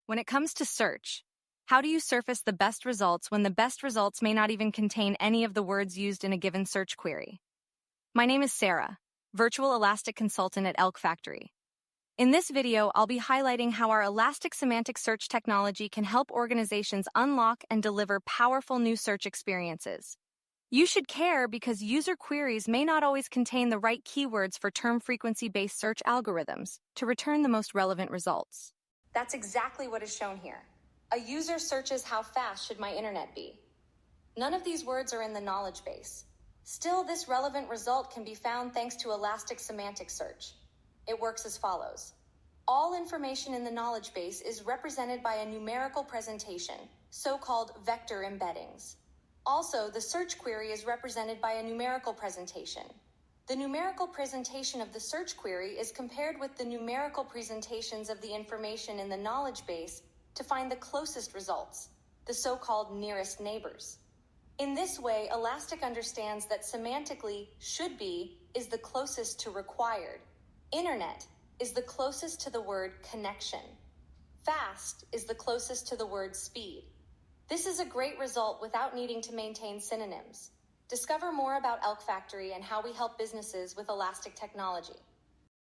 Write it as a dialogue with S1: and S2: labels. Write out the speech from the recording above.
S1: When it comes to search, how do you surface the best results when the best results may not even contain any of the words used in a given search query? My name is Sarah, Virtual Elastic Consultant at Elk Factory. In this video, I'll be highlighting how our elastic semantic search technology can help organizations unlock and deliver powerful new search experiences. You should care because user queries may not always contain the right keywords for term frequency-based search algorithms to return the most relevant results. That's exactly what is shown here. A user searches how fast should my internet be. None of these words are in the knowledge base. Still, this relevant result can be found thanks to elastic semantic search. It works as follows. All information in the knowledge base is represented by a numerical presentation, so-called vector embeddings. Also, the search query is represented by a numerical presentation. The numerical presentation of the search query is compared with the numerical presentations of the information in the knowledge base to find the closest results, the so-called nearest neighbors. In this way, Elastic understands that semantically, should be is the closest to required. Internet is the closest to the word connection. Fast is the closest to the word speed. This is a great result without needing to maintain synonyms. Discover more about Elk Factory and how we help businesses with elastic technology.